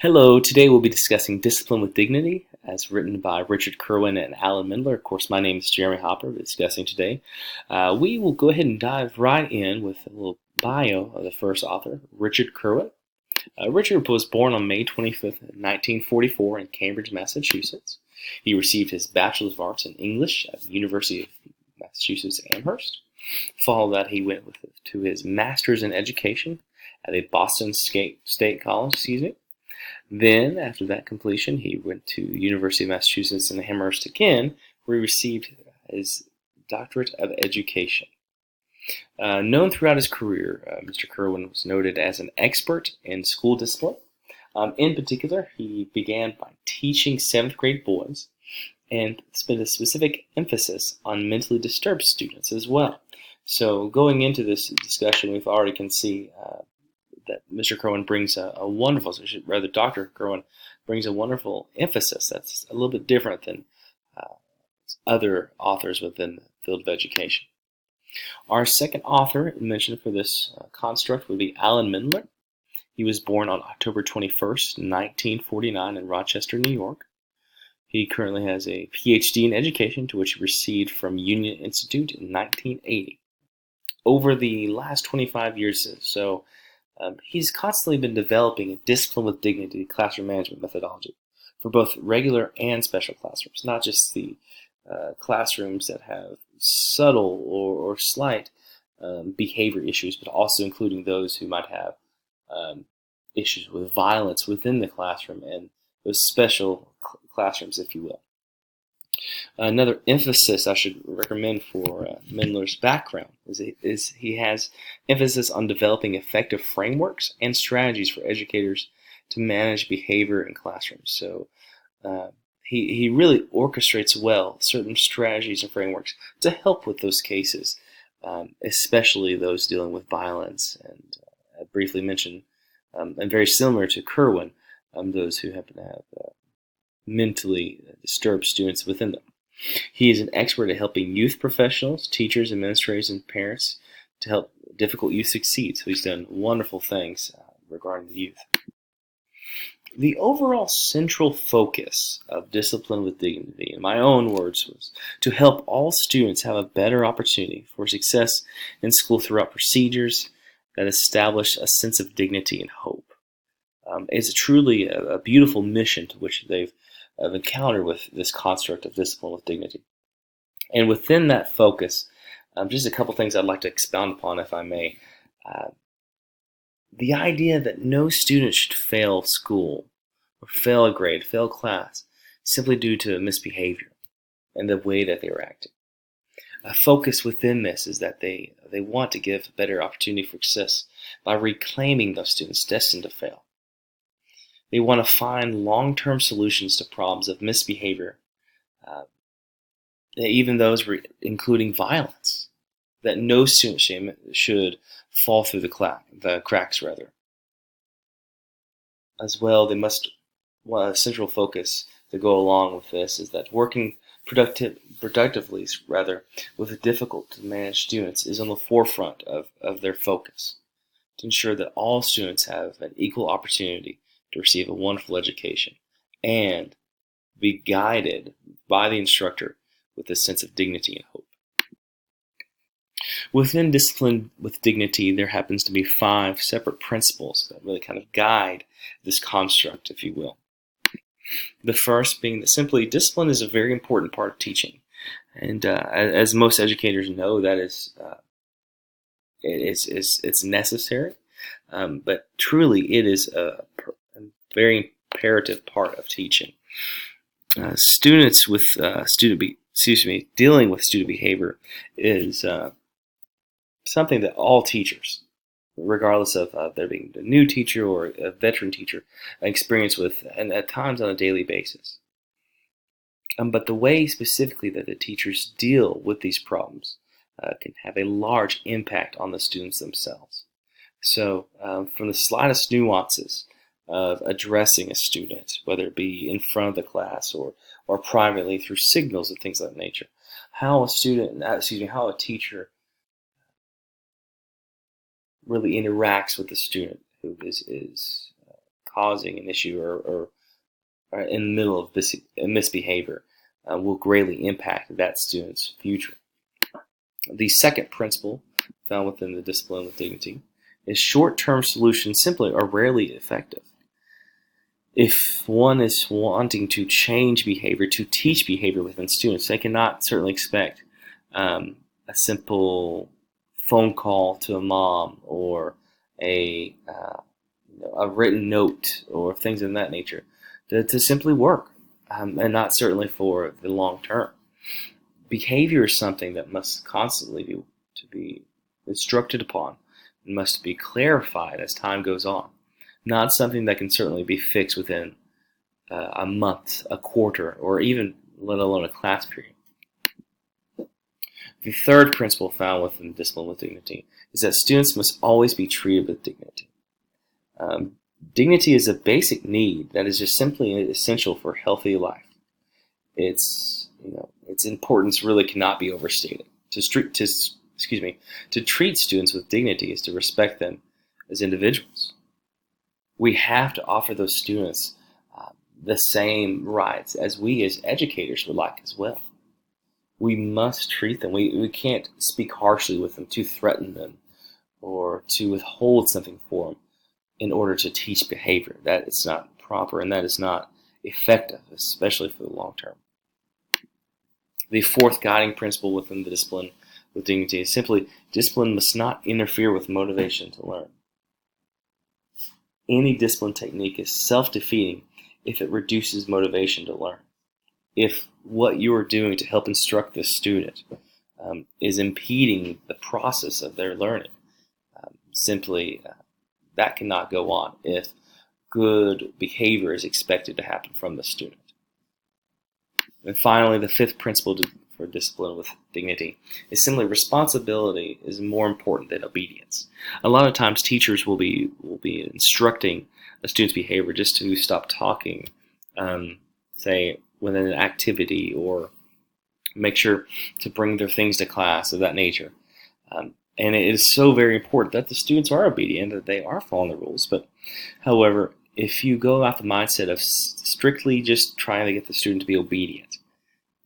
Hello, today we'll be discussing Discipline with Dignity, as written by Richard Kerwin and Alan Mindler. Of course, my name is Jeremy Hopper, discussing today. We will go ahead and dive right in with a little bio of the first author, Richard Kerwin. Richard was born on May 25th, 1944 in Cambridge, Massachusetts. He received his Bachelor of Arts in English at the University of Massachusetts Amherst. Following that, he went to his Master's in Education at a Boston State College. Then, after that completion, he went to the University of Massachusetts in Amherst again, where he received his Doctorate of Education. Known throughout his career, Mr. Kerwin was noted as an expert in school discipline. In particular, he began by teaching 7th grade boys and spent a specific emphasis on mentally disturbed students as well. So going into this discussion, we've already can see that Mr. Kerwin brings a wonderful, rather Dr. Kerwin brings a wonderful emphasis that's a little bit different than other authors within the field of education. Our second author mentioned for this construct would be Alan Mindler. He was born on October 21st, 1949 in Rochester, New York. He currently has a PhD in education, to which he received from Union Institute in 1980. Over the last 25 years or so, he's constantly been developing a Discipline with Dignity classroom management methodology for both regular and special classrooms, not just the classrooms that have subtle or slight behavior issues, but also including those who might have issues with violence within the classroom and those special classrooms, if you will. Another emphasis I should recommend for Mindler's background is he has emphasis on developing effective frameworks and strategies for educators to manage behavior in classrooms. So he really orchestrates well certain strategies and frameworks to help with those cases, especially those dealing with violence. And I briefly mentioned, and very similar to Kerwin, those who happen to have mentally disturbed students within them. He is an expert at helping youth professionals, teachers, administrators, and parents to help difficult youth succeed. So he's done wonderful things regarding the youth. The overall central focus of Discipline with Dignity, in my own words, was to help all students have a better opportunity for success in school throughout procedures that establish a sense of dignity and hope. It's truly a beautiful mission to which they've encountered with this construct of Discipline with Dignity. And within that focus, just a couple things I'd like to expound upon, if I may. The idea that no student should fail school or fail a grade, fail class, simply due to misbehavior and the way that they were acting. A focus within this is that they want to give a better opportunity for success by reclaiming those students destined to fail. They want to find long-term solutions to problems of misbehavior, even those including violence, that no student should fall through the cracks. As well, they must, a central focus to go along with this is that working productively with the difficult to manage students is on the forefront of their focus, to ensure that all students have an equal opportunity to receive a wonderful education and be guided by the instructor with a sense of dignity and hope. Within Discipline with Dignity, there happens to be 5 separate principles that really kind of guide this construct, if you will. The first being that simply discipline is a very important part of teaching. And as most educators know, that is it's necessary, but truly it is a very imperative part of teaching. Students with dealing with student behavior is something that all teachers, regardless of there being a new teacher or a veteran teacher, experience with, and at times on a daily basis. But the way specifically that the teachers deal with these problems can have a large impact on the students themselves. So from the slightest nuances of addressing a student, whether it be in front of the class or privately through signals and things of that nature, how a teacher really interacts with the student who is causing an issue or in the middle of this misbehavior will greatly impact that student's future. The second principle found within the discipline with dignity is short-term solutions simply are rarely effective. If one is wanting to change behavior, to teach behavior within students, they cannot certainly expect a simple phone call to a mom or a written note or things of that nature to simply work, and not certainly for the long term. Behavior is something that must constantly be instructed upon and must be clarified as time goes on. Not something that can certainly be fixed within a month, a quarter, or even let alone a class period. The third principle found within discipline with dignity is that students must always be treated with dignity. Dignity is a basic need that is just simply essential for healthy life. Its importance really cannot be overstated. To treat students with dignity is to respect them as individuals. We have to offer those students the same rights as we as educators would like as well. We must treat them. We can't speak harshly with them to threaten them or to withhold something for them in order to teach behavior. That is not proper and that is not effective, especially for the long term. The fourth guiding principle within the discipline with dignity is simply discipline must not interfere with motivation to learn. Any discipline technique is self-defeating if it reduces motivation to learn. If what you are doing to help instruct the student is impeding the process of their learning, that cannot go on if good behavior is expected to happen from the student. And finally, the fifth principle for discipline with dignity is simply responsibility is more important than obedience. A lot of times teachers will be instructing a student's behavior just to stop talking, say within an activity, or make sure to bring their things to class of that nature. And it is so very important that the students are obedient, that they are following the rules. But however, if you go out the mindset of strictly just trying to get the student to be obedient,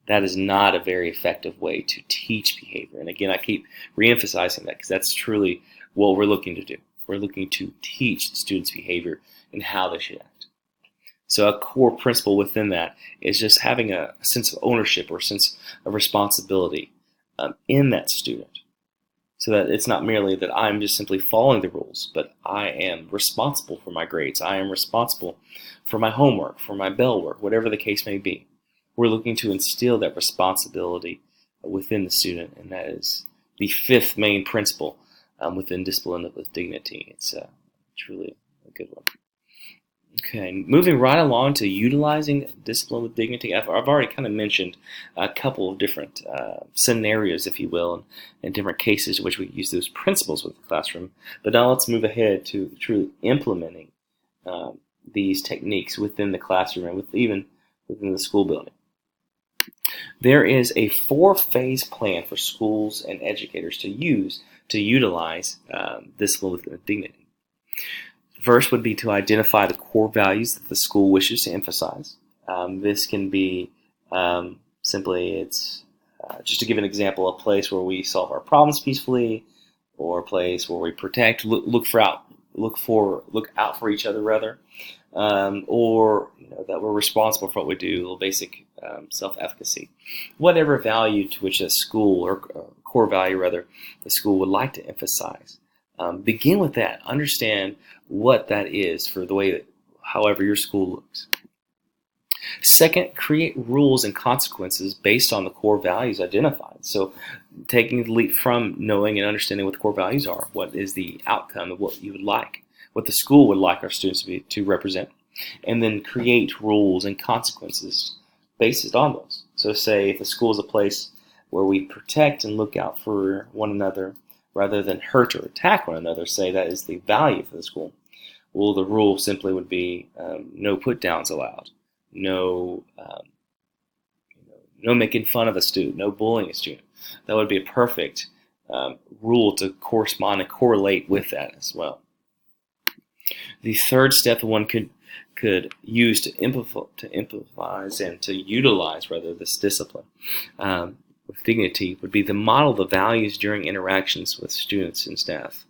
that is not a very effective way to teach behavior. And again, I keep reemphasizing that because that's truly what we're looking to do. We're looking to teach students behavior and how they should act. So a core principle within that is just having a sense of ownership or sense of responsibility in that student. So that it's not merely that I'm just simply following the rules, but I am responsible for my grades. I am responsible for my homework, for my bell work, whatever the case may be. We're looking to instill that responsibility within the student, and that is the fifth main principle within discipline with dignity. It's truly a good one. Okay, moving right along to utilizing discipline with dignity. I've already kind of mentioned a couple of different scenarios, if you will, and different cases in which we use those principles with the classroom. But now let's move ahead to truly implementing these techniques within the classroom and even within the school building. There is a 4-phase plan for schools and educators to utilize discipline with dignity. First would be to identify the core values that the school wishes to emphasize. This can be just to give an example, a place where we solve our problems peacefully, or a place where we protect, look out for each other rather, or that we're responsible for what we do, a little basic self-efficacy. Whatever value to which a school or core value rather the school would like to emphasize. Begin with that. Understand what that is for the way that, however, your school looks. Second, create rules and consequences based on the core values identified. So taking the leap from knowing and understanding what the core values are, what is the outcome of what you would like, what the school would like our students to represent, and then create rules and consequences based on those. So say if a school is a place where we protect and look out for one another rather than hurt or attack one another, say that is the value for the school. Well, the rule simply would be no put-downs allowed, no making fun of a student, no bullying a student. That would be a perfect rule to correspond and correlate with that as well. The third step that one could use to improvise and to utilize rather this discipline with dignity would be to model the values during interactions with students and staff.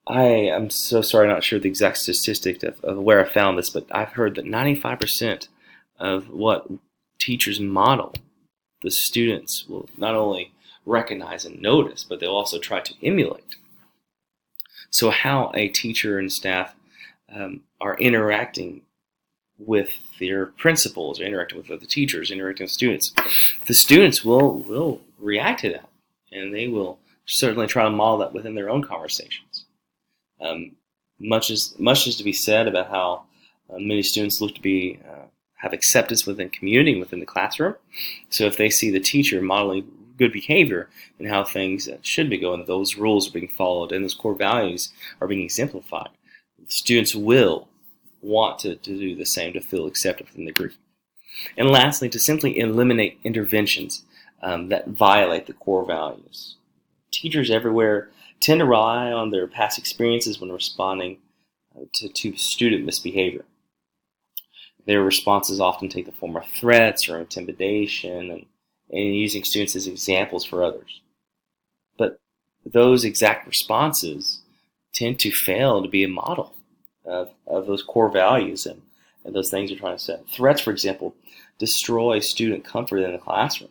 I am so sorry, not sure the exact statistic of where I found this, but I've heard that 95% of what teachers model, the students will not only recognize and notice, but they'll also try to emulate. So how a teacher and staff are interacting with their principals, or interacting with other teachers, interacting with students, the students will react to that, and they will certainly try to model that within their own conversations. Much is to be said about how many students look to be have acceptance within community, within the classroom. So if they see the teacher modeling good behavior and how things should be going, those rules are being followed, and those core values are being exemplified, the students will want to do the same, to feel accepted within the group. And lastly, to simply eliminate interventions that violate the core values. Teachers everywhere tend to rely on their past experiences when responding to student misbehavior. Their responses often take the form of threats or intimidation and using students as examples for others. But those exact responses tend to fail to be a model of those core values and those things you're trying to set. Threats, for example, destroy student comfort in the classroom.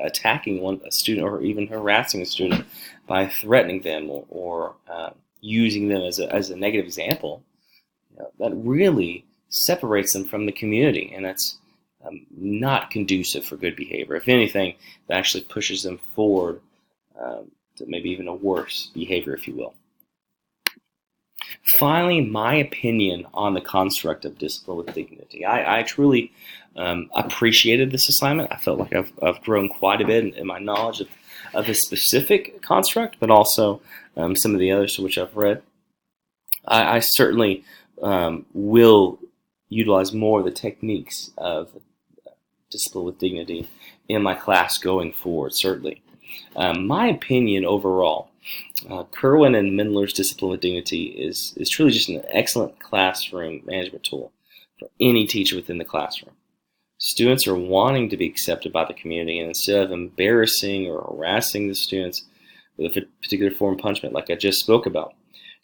Attacking a student or even harassing a student by threatening them or using them as a negative example, that really separates them from the community, and that's not conducive for good behavior. If anything, that actually pushes them forward to maybe even a worse behavior, if you will. Finally, my opinion on the construct of discipline with dignity. I truly appreciated this assignment. I felt like I've grown quite a bit in my knowledge of this specific construct, but also some of the others to which I've read. I certainly will utilize more of the techniques of discipline with dignity in my class going forward, certainly. My opinion overall, Kirwan and Mindler's Discipline with Dignity is truly just an excellent classroom management tool for any teacher within the classroom. Students are wanting to be accepted by the community, and instead of embarrassing or harassing the students with a particular form of punishment like I just spoke about,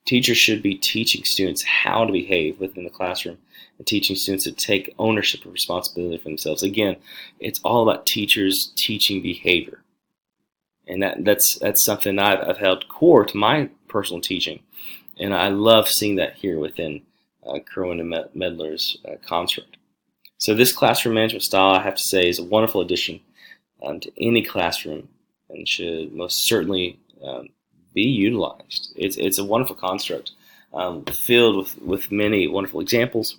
teachers should be teaching students how to behave within the classroom and teaching students to take ownership and responsibility for themselves. Again, it's all about teachers teaching behavior. And that's something I've held core to my personal teaching, and I love seeing that here within Kirwan and Mindler's construct. So this classroom management style, I have to say, is a wonderful addition to any classroom and should most certainly be utilized. It's a wonderful construct filled with many wonderful examples,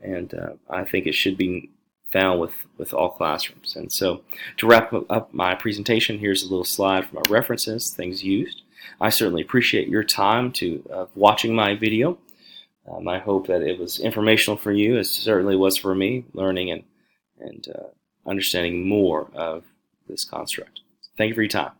and I think it should be found with all classrooms. And so to wrap up my presentation, here's a little slide for my references, things used. I certainly appreciate your time watching my video. I hope that it was informational for you, as it certainly was for me, learning and understanding more of this construct. Thank you for your time.